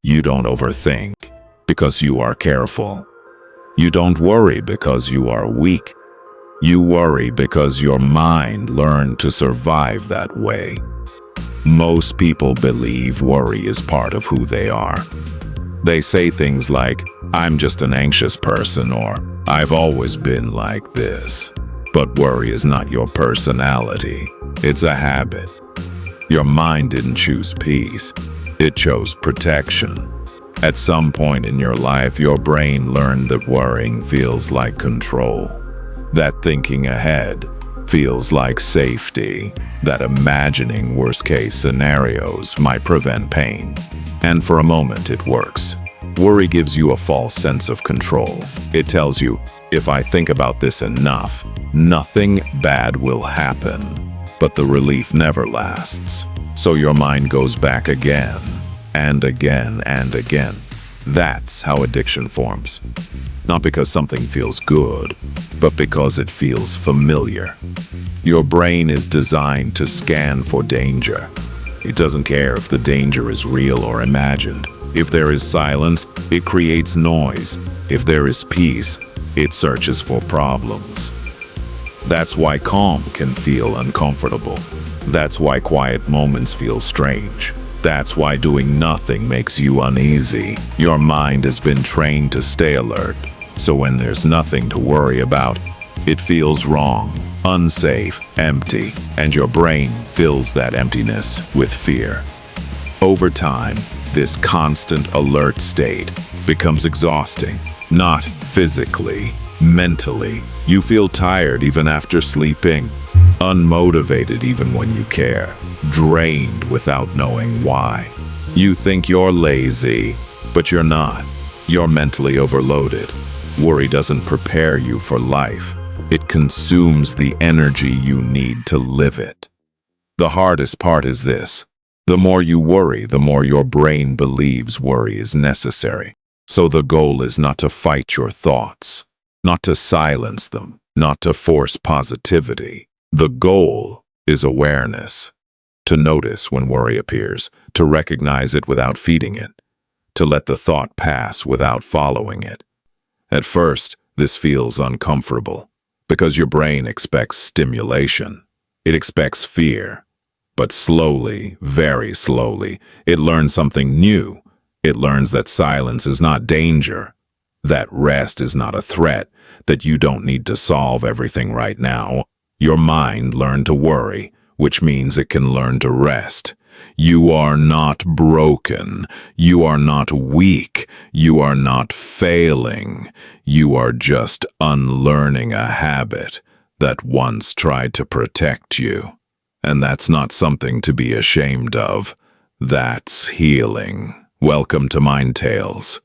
You don't overthink because you are careful. You don't worry because you are weak. You worry because your mind learned to survive that way. Most people believe worry is part of who they are. They say things like, "I'm just an anxious person," or "I've always been like this." But worry is not your personality. It's a habit. Your mind didn't choose peace. It chose protection. At some point in your life, your brain learned that worrying feels like control, that thinking ahead feels like safety, that imagining worst-case scenarios might prevent pain. And for a moment, it works. Worry gives you a false sense of control. It tells you, if I think about this enough, nothing bad will happen. But the relief never lasts. So your mind goes back again, and again, and again. That's how addiction forms. Not because something feels good, but because it feels familiar. Your brain is designed to scan for danger. It doesn't care if the danger is real or imagined. If there is silence, it creates noise. If there is peace, it searches for problems. That's why calm can feel uncomfortable. That's why quiet moments feel strange. That's why doing nothing makes you uneasy. Your mind has been trained to stay alert. So when there's nothing to worry about, it feels wrong, unsafe, empty, and your brain fills that emptiness with fear. Over time, this constant alert state becomes exhausting, not physically, mentally. You feel tired even after sleeping, unmotivated even when you care, drained without knowing why. You think you're lazy, but you're not. You're mentally overloaded. Worry doesn't prepare you for life. It consumes the energy you need to live it. The hardest part is this. The more you worry, the more your brain believes worry is necessary. So the goal is not to fight your thoughts, not to silence them, not to force positivity. The goal is awareness. To notice when worry appears, to recognize it without feeding it, to let the thought pass without following it. At first, this feels uncomfortable because your brain expects stimulation. It expects fear. But slowly, very slowly, it learns something new. It learns that silence is not danger, that rest is not a threat, that you don't need to solve everything right now. Your mind learned to worry, which means it can learn to rest. You are not broken. You are not weak. You are not failing. You are just unlearning a habit that once tried to protect you. And that's not something to be ashamed of. That's healing. Welcome to Mind Tales.